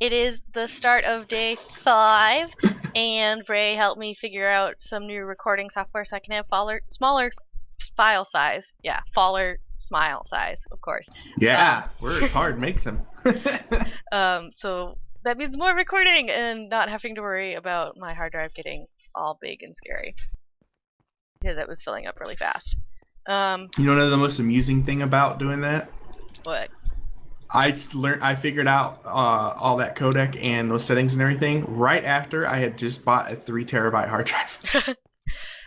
It is the start of day 5, and Ray helped me figure out some new recording software so I can have smaller file size. Yeah, faller smile size, of course. Yeah, words hard, make them. So that means more recording and not having to worry about my hard drive getting all big and scary. Because it was filling up really fast. You know the most amusing thing about doing that? What? I figured out all that codec and those settings and everything right after I had just bought a 3 terabyte hard drive.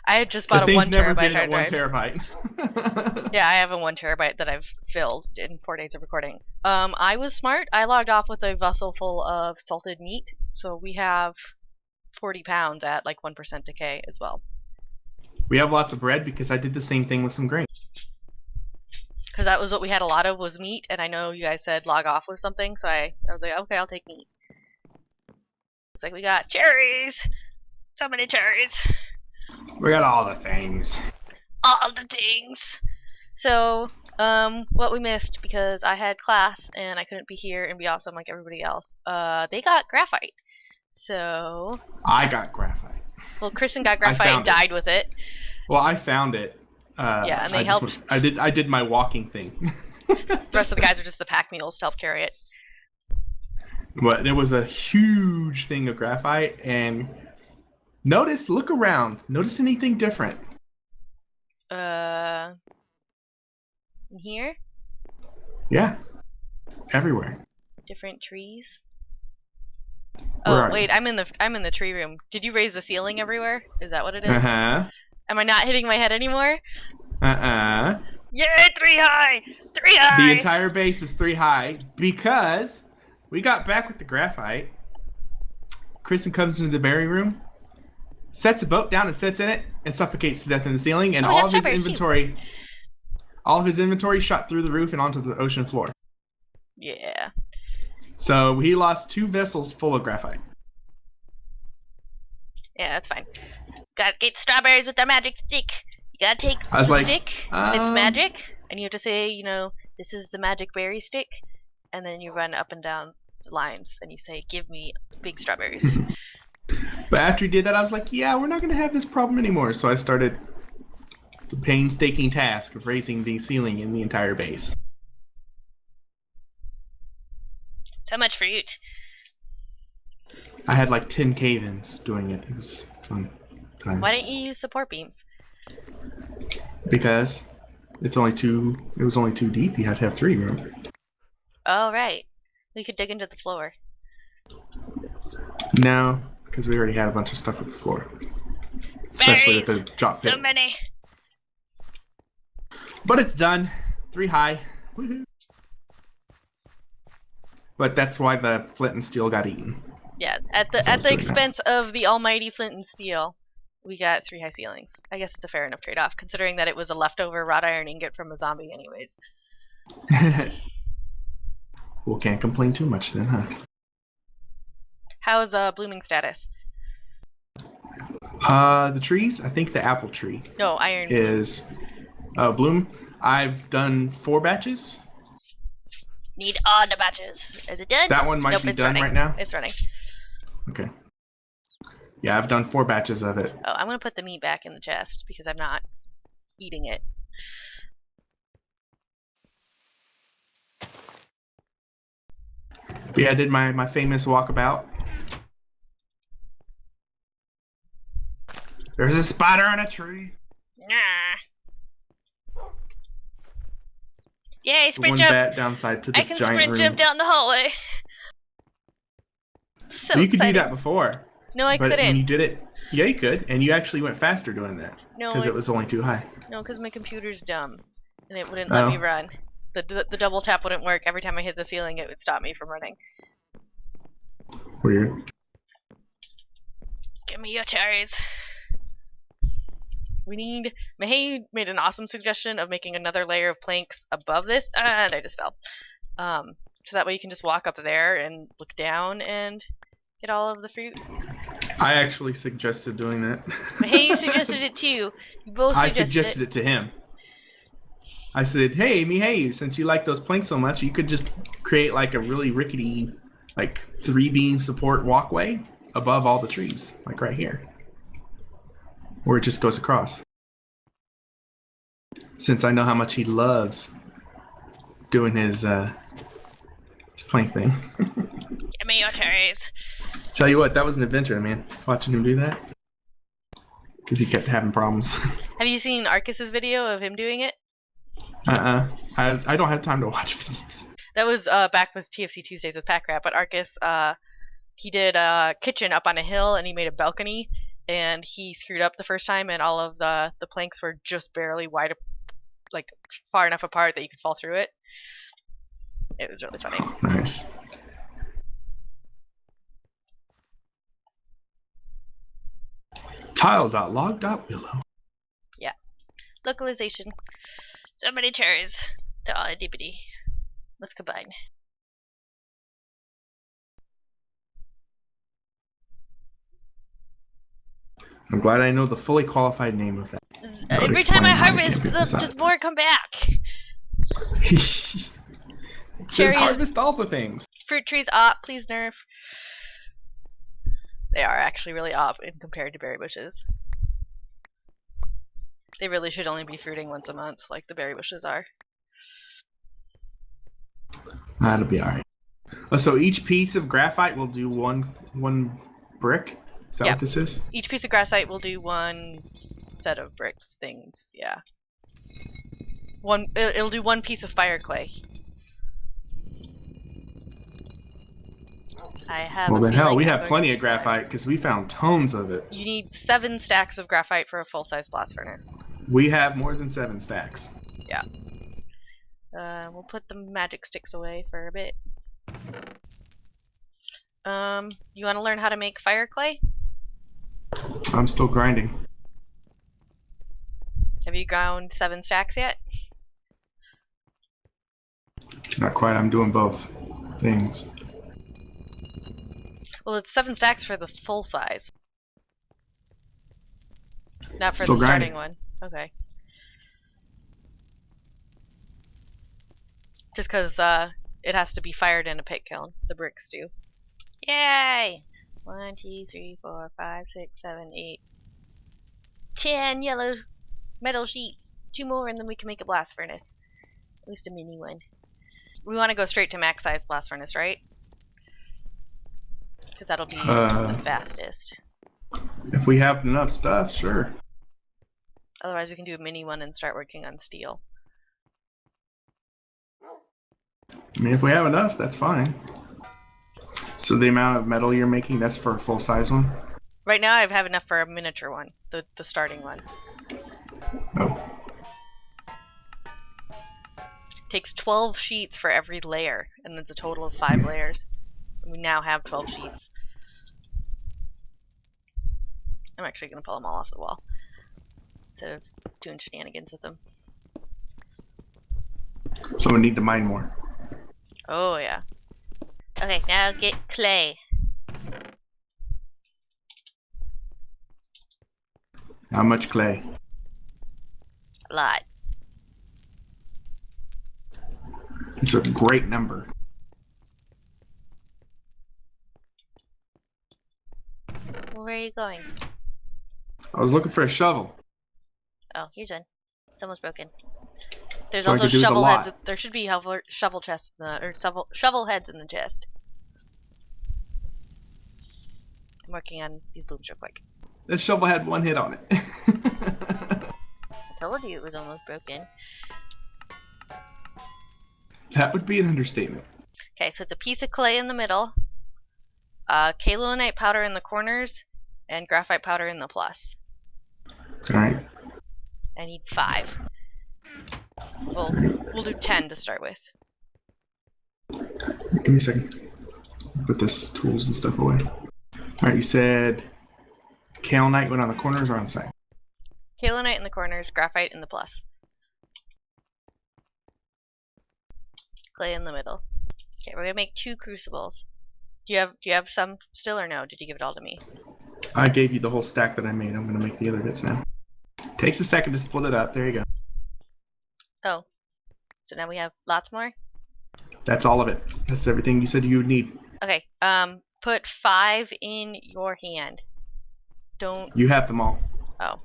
I had just bought a 1 terabyte hard drive. 1 terabyte. Yeah, I have a 1 terabyte that I've filled in 4 days of recording. I was smart. I logged off with a vessel full of salted meat, so we have 40 pounds at like 1% decay as well. We have lots of bread because I did the same thing with some grain. Because that was what we had a lot of, was meat, and I know you guys said log off with something, so I was like, okay, I'll take meat. It's like, we got cherries! So many cherries! We got all the things. All the things! So, what we missed, because I had class, and I couldn't be here and be awesome like everybody else, they got graphite. So... I got graphite. Well, Kristen got graphite and died with it. Well, I found it. Yeah, and they helped. I did my walking thing. The rest of the guys are just the pack mules to help carry it. But there was a huge thing of graphite, and look around. Notice anything different? In here? Yeah, everywhere. Different trees. Oh wait, I'm in the tree room. Did you raise the ceiling everywhere? Is that what it is? Uh-huh. Am I not hitting my head anymore? Uh-uh. Yay, 3 high! 3 high! The entire base is 3 high because we got back with the graphite. Kristen comes into the berry room, sets a boat down and sits in it, and suffocates to death in the ceiling, and all of his inventory shot through the roof and onto the ocean floor. Yeah. So he lost 2 vessels full of graphite. Yeah, that's fine. Gotta get strawberries with the magic stick. You gotta take the stick, it's magic, and you have to say, this is the magic berry stick, and then you run up and down the lines, and you say, give me big strawberries. But after he did that, I was like, yeah, we're not gonna have this problem anymore. So I started the painstaking task of raising the ceiling in the entire base. So much fruit. I had like 10 cave-ins doing it. It was fun times. Why didn't you use support beams? Because it was only 2 deep. You had to have 3 room. Oh, right. We could dig into the floor. No, because we already had a bunch of stuff with the floor. Especially with the drop pits. So many. But it's done. 3 high. Woohoo. But that's why the flint and steel got eaten. Yeah, at the expense of the almighty flint and steel, we got 3 high ceilings. I guess it's a fair enough trade-off, considering that it was a leftover wrought iron ingot from a zombie anyways. Well, can't complain too much then, huh? How's blooming status? The trees, I think the apple tree. No, iron. Is bloom. I've done 4 batches. Need all the batches. Is it done? That one might be done right now. It's running. Okay. Yeah, I've done 4 batches of it. Oh, I'm gonna put the meat back in the chest because I'm not eating it. Yeah, I did my famous walkabout. There's a spider on a tree. Nah. Yay, sprint jump! One bad downside to this giant room. I can sprint jump down the hallway. So you could do that before. No, I couldn't. When you did it, yeah, you could, and you actually went faster doing that. No, because it was only too high. No, because my computer's dumb, and it wouldn't let me run. The double tap wouldn't work. Every time I hit the ceiling, it would stop me from running. Weird. Give me your cherries. Mahey made an awesome suggestion of making another layer of planks above this, and I just fell. So that way you can just walk up there and look down and get all of the fruit. I actually suggested doing that. Mahey suggested it too. You both I suggested it to him. I said, hey, Mahey, since you like those planks so much, you could just create like a really rickety like 3-beam support walkway above all the trees, like right here, where it just goes across. Since I know how much he loves doing his plank thing. Give me your cherries. Tell you what, that was an adventure, man. Watching him do that, because he kept having problems. Have you seen Arcus's video of him doing it? I don't have time to watch videos. That was back with TFC Tuesdays with Pack-Rat, but Arcus, he did a kitchen up on a hill, and he made a balcony, and he screwed up the first time, and all of the planks were just barely wide, like far enough apart that you could fall through it. It was really funny. Oh, nice. Tile.log.willow. Yeah. Localization. So many cherries. They're all itty-bitty. Let's combine. I'm glad I know the fully qualified name of that. Every time I harvest them, just more come back. It says harvest all the things. Fruit trees op, please nerf. They are actually really op in compared to berry bushes. They really should only be fruiting once a month, like the berry bushes are. That'll be alright. Oh, so each piece of graphite will do one brick? Is that what this is? Each piece of graphite will do one set of bricks things, yeah. It'll do one piece of fire clay. Well then hell, we have plenty of graphite because we found tons of it. You need 7 stacks of graphite for a full-size blast furnace. We have more than 7 stacks. Yeah. We'll put the magic sticks away for a bit. You want to learn how to make fire clay? I'm still grinding. Have you ground 7 stacks yet? Not quite, I'm doing both things. Well, it's 7 stacks for the full size. Not for Still the grinding. starting one. Okay. Just because it has to be fired in a pit kiln. The bricks do. Yay! 1, 2, 3, 4, 5, 6, 7, 8. 10 yellow metal sheets. 2 more and then we can make a blast furnace. At least a mini one. We want to go straight to max size blast furnace, right? Because that'll be the fastest. If we have enough stuff, sure. Otherwise we can do a mini one and start working on steel. I mean, if we have enough, that's fine. So the amount of metal you're making, that's for a full-size one? Right now I have enough for a miniature one, the starting one. Oh. Takes 12 sheets for every layer, and it's a total of 5 layers. And we now have 12 sheets. I'm actually going to pull them all off the wall, instead of doing shenanigans with them. So we need to mine more. Oh yeah. Okay, now get clay. How much clay? A lot. It's a great number. Well, where are you going? I was looking for a shovel. Oh, here's one. It's almost broken. There's So I also could do with a shovel lot. heads. There should be shovel chests in the, or shovel heads in the chest. I'm working on these blooms real quick. This shovel had 1 hit on it. I told you it was almost broken. That would be an understatement. Okay, so it's a piece of clay in the middle, kaolinite powder in the corners, and graphite powder in the plus. Alright. I need 5. Well, we'll do 10 to start with. Give me a second. Put this tools and stuff away. Alright, you said kaolinite went on the corners or on the side? Kaolinite in the corners, graphite in the plus. Clay in the middle. Okay, we're gonna make 2 crucibles. Do you have some still or no? Did you give it all to me? I gave you the whole stack that I made. I'm gonna make the other bits now. Takes a second to split it up. There you go. Oh. So now we have lots more? That's all of it. That's everything you said you would need. Okay. Put 5 in your hand. Don't. You have them all. Oh.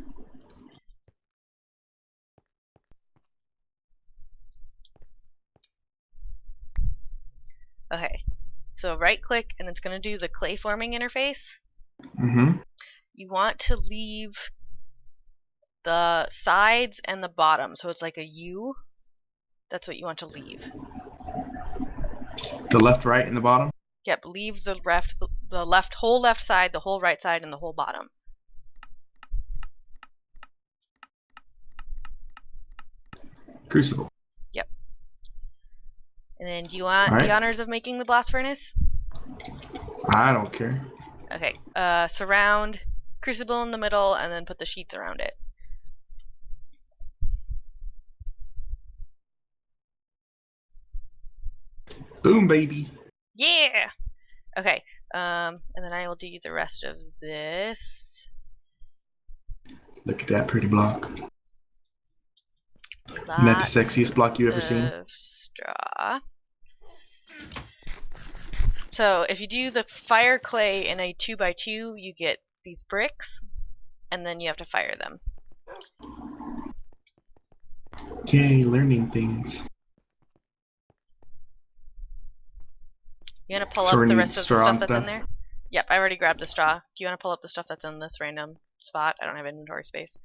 Okay. So right click, and it's gonna do the clay forming interface. Mm-hmm. You want to leave the sides and the bottom, so it's like a U. That's what you want to leave. The left, right, and the bottom? Yep, leave the whole left side, the whole right side, and the whole bottom. Crucible. Yep. And then do you want the honors of making the blast furnace? I don't care. Okay. Surround crucible in the middle, and then put the sheets around it. Boom, baby. Yeah. Okay. And then I will do the rest of this. Look at that pretty block. Isn't that the sexiest block you've ever seen? Straw. So if you do the fire clay in a 2x2, you get these bricks, and then you have to fire them. Yay, learning things. You want to pull up the rest of the stuff that's in there? Yep, I already grabbed the straw. Do you want to pull up the stuff that's in this random spot? I don't have inventory space.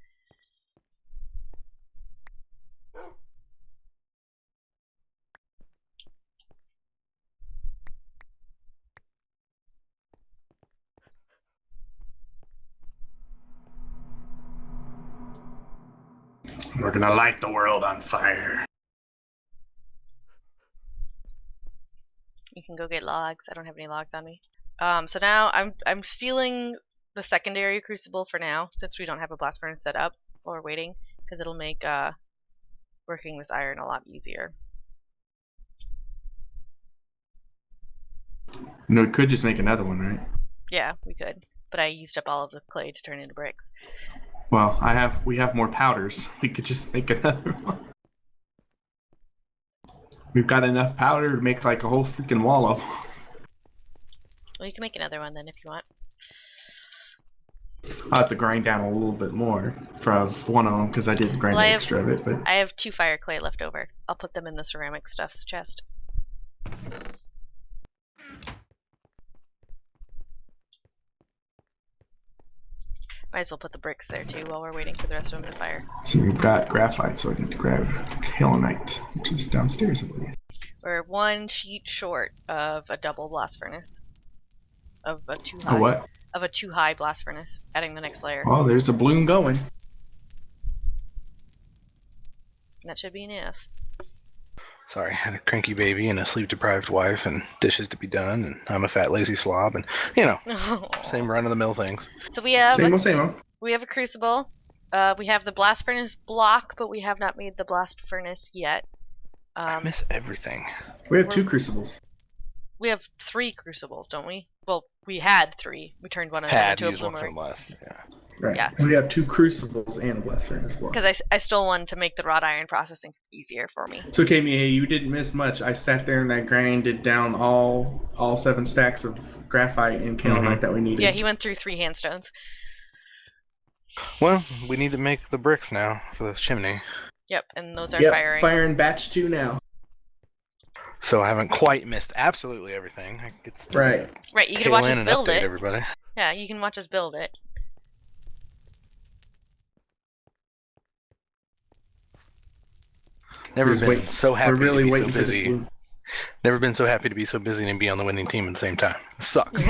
We're gonna light the world on fire. You can go get logs. I don't have any logs on me. So now I'm stealing the secondary crucible for now, since we don't have a blast furnace set up or waiting, because it'll make working this iron a lot easier. No, we could just make another one, right? Yeah, we could, but I used up all of the clay to turn into bricks. Well, we have more powders. We could just make another one. We've got enough powder to make like a whole freaking wall of them. Well, you can make another one then if you want. I'll have to grind down a little bit more for one of them because I didn't grind extra of it. But I have 2 fire clay left over. I'll put them in the ceramic stuffs chest. Might as well put the bricks there too while we're waiting for the rest of them to fire. So we've got graphite, so I need to grab kaolinite, which is downstairs, I believe. We're 1 sheet short of a double blast furnace. Of a 2 high. A what? Of a 2 high blast furnace. Adding the next layer. Oh, there's a bloom going. And that should be enough. Sorry, I had a cranky baby and a sleep-deprived wife and dishes to be done, and I'm a fat, lazy slob, and, you know, same run-of-the-mill things. So we have... Same old. We have a crucible. We have the blast furnace block, but we have not made the blast furnace yet. I miss everything. We have 2 crucibles. We have 3 crucibles, don't we? Well, we had 3. We turned one of them into a bloomer. One from last, yeah. Right. Yeah. We have 2 crucibles and a blast furnace block. Because I stole one to make the wrought iron processing easier for me. It's okay, Mia. You didn't miss much. I sat there and I grinded down all 7 stacks of graphite and kaolinite that we needed. Yeah, he went through 3 handstones. Well, we need to make the bricks now for this chimney. Yep, and those are firing. Firing batch 2 now. So I haven't quite missed absolutely everything. It's right. Right, you can watch us build it. Everybody. Yeah, you can watch us build it. Never been so happy to be so busy. Never been so happy to be so busy and be on the winning team at the same time. It sucks.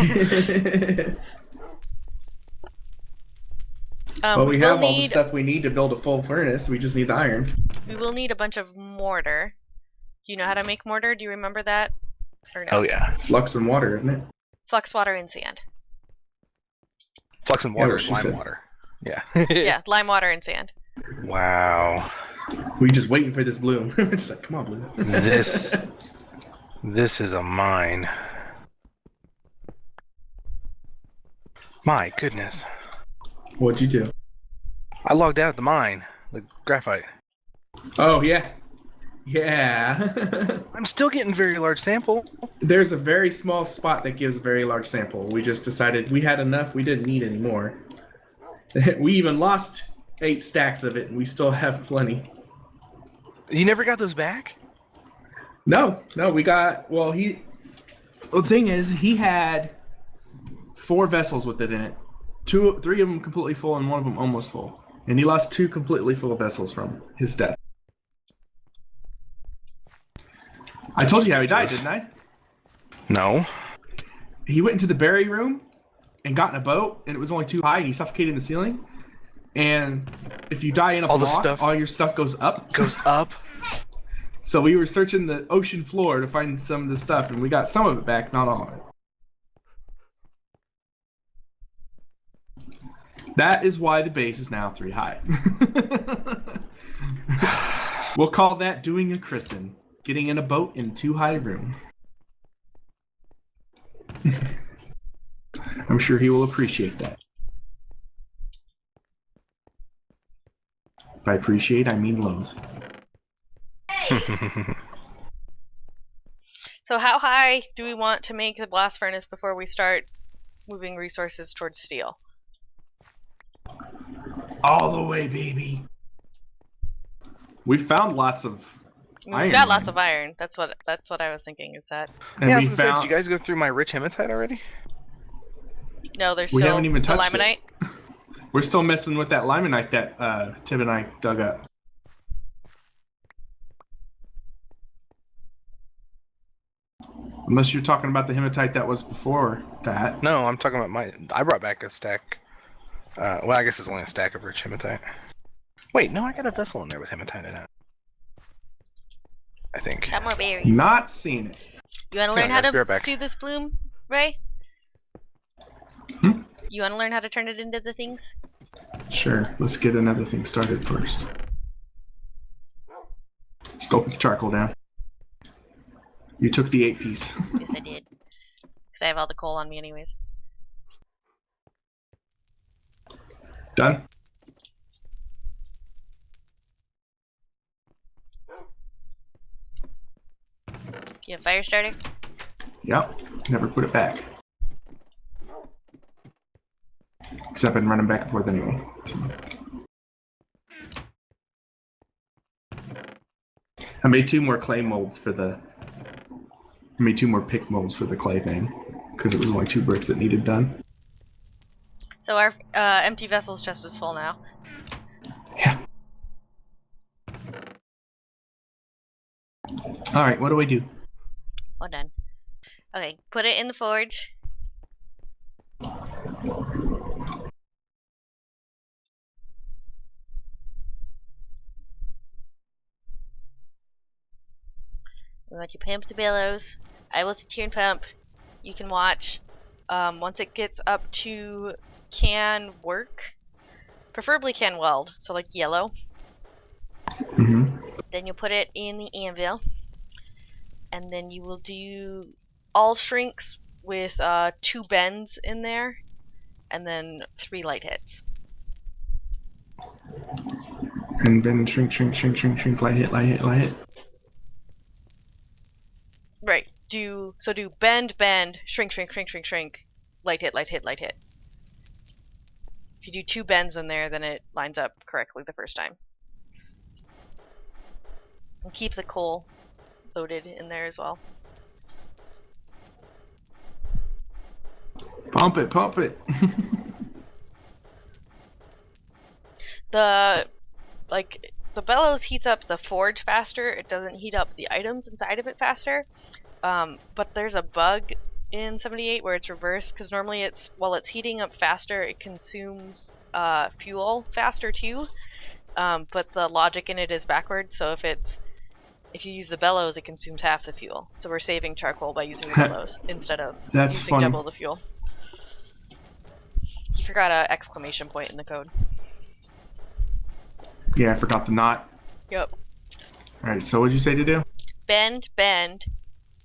Well, we have all the stuff we need to build a full furnace. We just need the iron. We will need a bunch of mortar. Do you know how to make mortar? Do you remember that? Or no? Oh, yeah. Flux and water, isn't it? Flux, water, and sand. Flux and water, lime water. Yeah. Yeah, lime, water, and sand. Wow. We just waiting for this bloom. It's like, come on, bloom. This is a mine. My goodness. What'd you do? I logged out at the mine, the graphite. Oh, yeah. Yeah. I'm still getting very large sample. There's a very small spot that gives a very large sample. We just decided we had enough. We didn't need any more. We even lost 8 stacks of it, and we still have plenty. You never got those back? No, we got. Well, the thing is, he had 4 vessels with it in it. 3 of them completely full, and 1 of them almost full. And he lost 2 completely full vessels from his death. I told you how he died, didn't I? No. He went into the berry room and got in a boat, and it was only too high, and he suffocated in the ceiling. And if you die in a block, all your stuff goes up. Goes up? So we were searching the ocean floor to find some of the stuff, and we got some of it back, not all of it. That is why the base is now 3 high. We'll call that doing a christen. Getting in a boat in 2 high room. I'm sure he will appreciate that. By appreciate, I mean loathe. So how high do we want to make the blast furnace before we start moving resources towards steel? All the way, baby. We found lots of We've got lots of iron. That's what I was thinking. Is that? And yeah, we did you guys go through my rich hematite already? No, there's we still haven't even the touched limonite. It. We're still messing with that limonite that Tim and I dug up. Unless you're talking about the hematite that was before that. No, I'm talking about I brought back a stack. Well, I guess it's only a stack of rich hematite. Wait, no, I got a vessel in there with hematite in it. I think. Got more berries. Not seen it. You want to learn how to do this bloom, Ray? You want to learn how to turn it into the things? Sure. Let's get another thing started first. Let's go put the charcoal down. You took the 8 piece. Yes, I did. Because I have all the coal on me anyways. Done? You have fire starter? Yep. Never put it back. Except I've been running back and forth anyway. So. I made 2 more clay molds for the... I made 2 more pick molds for the clay thing. Because it was only 2 bricks that needed done. So our empty vessels chest is full now. Yeah. Alright, what do we do? All done. Okay, put it in the forge. We want you to pump the bellows. I will sit here and pump. You can watch. Once it gets up to can work, preferably can weld, so like yellow. Then you'll put it in the anvil. And then you will do all shrinks with 2 bends in there, and then 3 light hits. And then shrink, light hit. Right. Do bend, shrink, light hit. If you do 2 bends in there, then it lines up correctly the first time. And keep the coal loaded in there as well. Pump it. The bellows heats up the forge faster. It doesn't heat up the items inside of it faster. But there's a bug in 78 where it's reversed, because normally while it's heating up faster, it consumes fuel faster too. But the logic in it is backwards. So if you use the bellows, it consumes half the fuel. So we're saving charcoal by using the bellows instead of using double the fuel. You forgot an exclamation point in the code. Yeah, I forgot the knot. Yep. Alright, so what'd you say to do? Bend,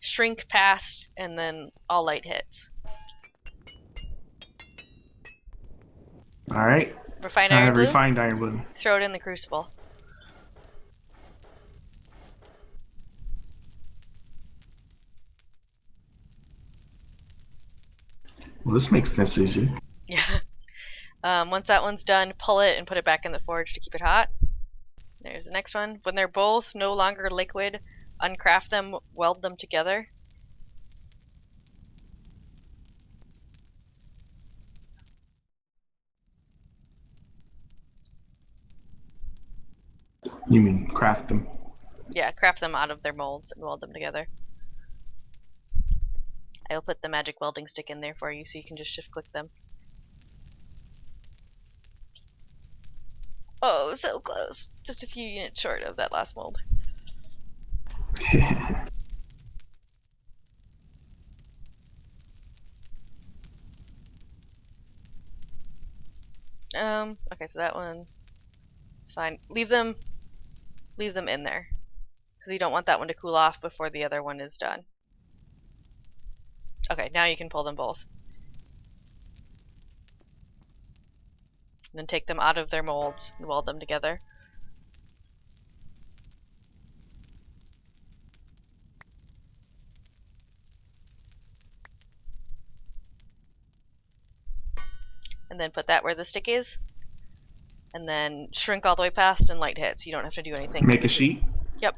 shrink past, and then all light hits. Alright. Refined iron blue? Refined iron blue. Throw it in the crucible. Well, this makes this easy. Yeah. Once that one's done, pull it and put it back in the forge to keep it hot. There's the next one. When they're both no longer liquid, uncraft them, weld them together. You mean craft them? Yeah, craft them out of their molds and weld them together. I'll put the magic welding stick in there for you so you can just shift click them. Oh, so close. Just a few units short of that last mold. Okay, so that one is fine. Leave them in there. Because you don't want that one to cool off before the other one is done. Okay, now you can pull them both. And then take them out of their molds and weld them together. And then put that where the stick is. And then shrink all the way past and light hit, so you don't have to do anything. Make a sheet? Yep.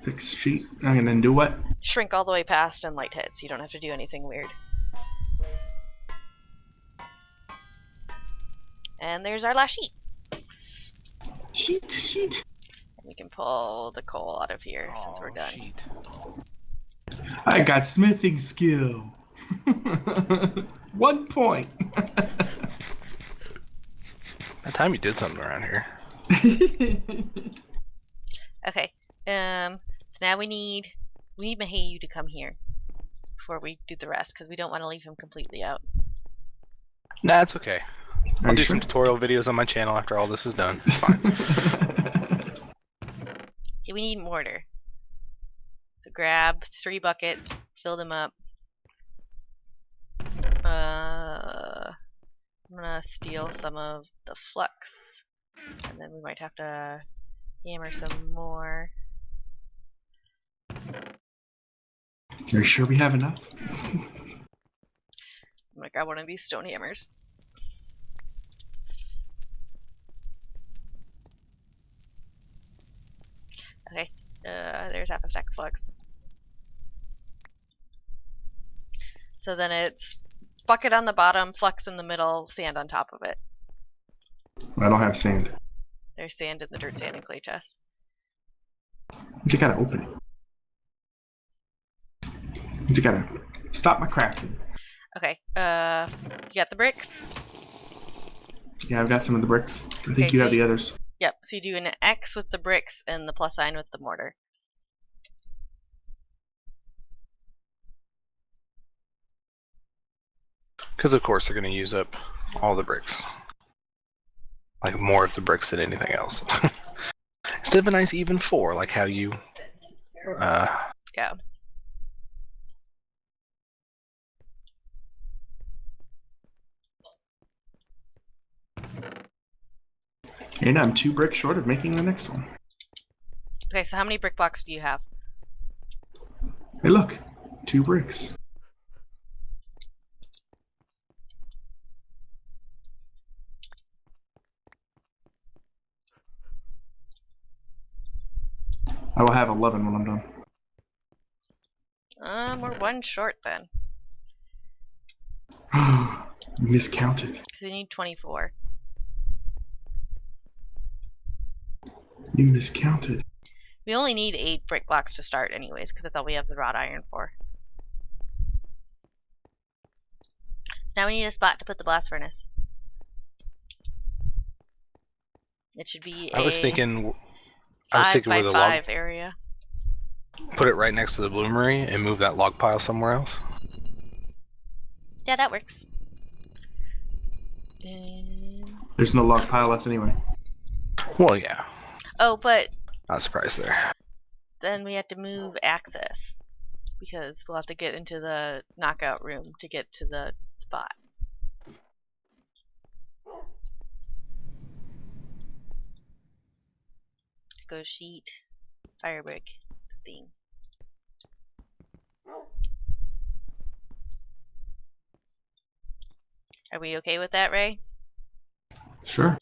Fix sheet. And then do what? Shrink all the way past and light hit, so you don't have to do anything weird. And there's our last sheet. Sheet. And we can pull the coal out of here since we're done. Sheet. I got smithing skill. 1 point. That time you did something around here. Okay. So now we need Mahayu to come here before we do the rest, because we don't want to leave him completely out. Nah, it's okay. I'll do sure? some tutorial videos on my channel after all this is done. It's fine. Okay, we need mortar. So grab 3 buckets, fill them up. I'm gonna steal some of the flux, and then we might have to hammer some more. Are you sure we have enough? I'm gonna grab one of these stone hammers. Okay, there's half a stack of flux. So then it's bucket on the bottom, flux in the middle, sand on top of it. I don't have sand. There's sand in the dirt, sand, and clay chest. You gotta open it. You gotta stop my crafting. Okay, you got the bricks? Yeah, I've got some of the bricks. I think Okay, you have the others. Yep, so you do an X with the bricks and the plus sign with the mortar. Because of course they're going to use up all the bricks. Like more of the bricks than anything else. Instead of a nice even 4, like how you... Yeah. And I'm 2 bricks short of making the next one. Okay, so how many brick blocks do you have? Hey look, 2 bricks. I will have 11 when I'm done. We're 1 short then. You miscounted. Because we need 24. You miscounted. We only need 8 brick blocks to start anyways, because that's all we have the wrought iron for. So now we need a spot to put the blast furnace. It should be I was thinking 5 by where the 5 log... area. Put it right next to the bloomery and move that log pile somewhere else. Yeah, that works. There's no log pile left anyway. Well, yeah. Oh, but Not surprised there. then we have to move access, because we'll have to get into the knockout room to get to the spot. Let's go sheet, fire brick, thing. Are we okay with that, Ray? Sure.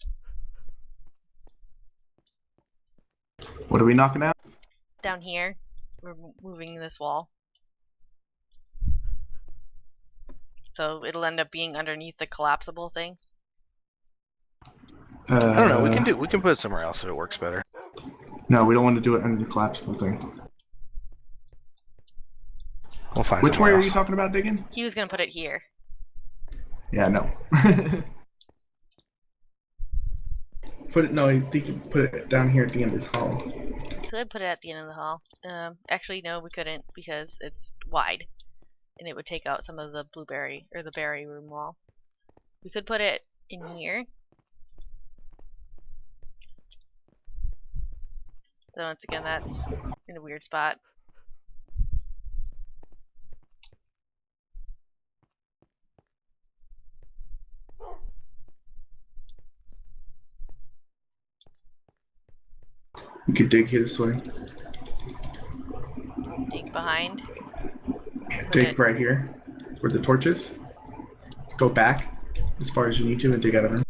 What are we knocking out? Down here. We're moving this wall. So it'll end up being underneath the collapsible thing. I don't know. We can put it somewhere else if it works better. No, we don't want to do it under the collapsible thing. We'll find. Which way else. are you talking about digging? He was gonna put it here. Yeah, no. I think you put it down here at the end of this hall. Could put it at the end of the hall. Actually, no, we couldn't because it's wide, and it would take out some of the blueberry or the berry room wall. We could put it in here. So once again, that's in a weird spot. We could dig here this way. Dig behind. Dig right here, where the torch is. Let's go back as far as you need to and dig out of it.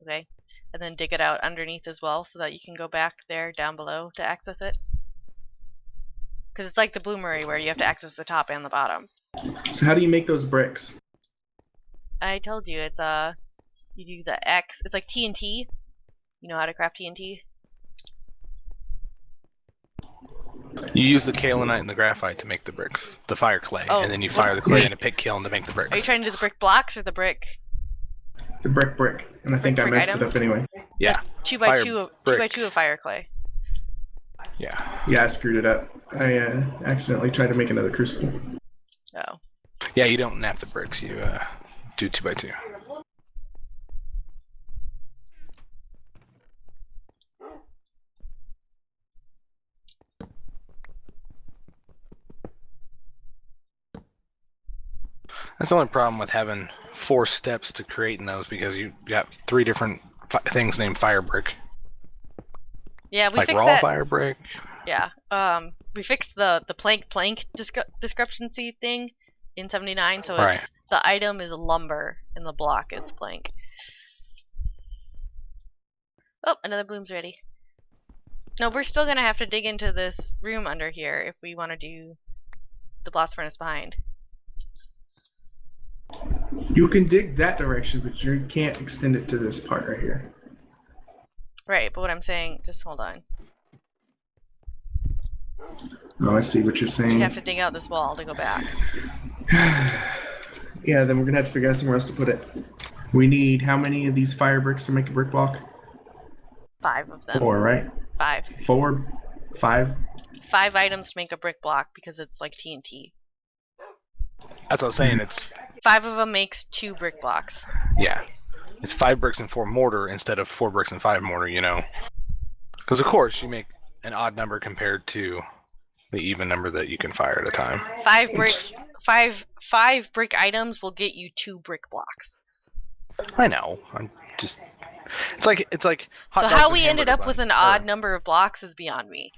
Okay. And then dig it out underneath as well so that you can go back there down below to access it. Because it's like the bloomery where you have to access the top and the bottom. So how do you make those bricks? I told you, it's you do the X. It's like TNT. You know how to craft TNT? You use the kaolinite and the graphite to make the bricks. The fire clay. Oh, and then you fire the clay in a pit kiln to make the bricks. Are you trying to do the brick blocks or the brick? The brick. And I think I messed it up anyway. Yeah. 2x2 of fire clay. Yeah. Yeah, I screwed it up. I accidentally tried to make another crucible. Oh. Yeah, you don't nap the bricks. You do 2x2. That's the only problem with having 4 steps to creating those, because you got 3 different things named fire brick. Yeah, we like fixed raw that. Fire brick. Yeah. We fixed the plank discrepancy thing in 79, so Right. the item is lumber and the block is plank. Oh, another bloom's ready. No, we're still gonna have to dig into this room under here if we want to do the blast furnace behind. You can dig that direction, but you can't extend it to this part right here. Right, but what I'm saying, just hold on. Oh, I see what you're saying. You have to dig out this wall to go back. Yeah, then we're gonna have to figure out somewhere else to put it. We need how many of these fire bricks to make a brick block? 5 of them. 4, right? 5. 4, 5. 5 items to make a brick block because it's like TNT. That's what I'm saying. It's 5 of them makes 2 brick blocks. yeah. It's 5 bricks and 4 mortar instead of 4 bricks and 5 mortar. You know, because of course you make an odd number compared to the even number that you can fire at a time. 5 bricks. 5 brick items will get you 2 brick blocks. I know. I'm just. It's like hot So dogs how and we ended up hamburger with an buns, odd number of blocks is beyond me.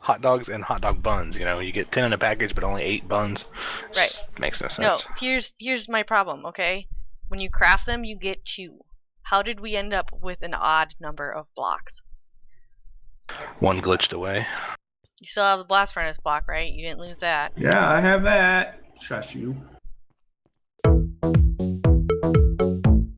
hot dogs and hot dog buns. You know, you get 10 in a package, but only 8 buns. Right. Just makes no No, sense. here's my problem, okay? When you craft them, you get 2. How did we end up with an odd number of blocks? One glitched away. You still have the blast furnace block, right? You didn't lose that. Yeah, I have that. Shush you.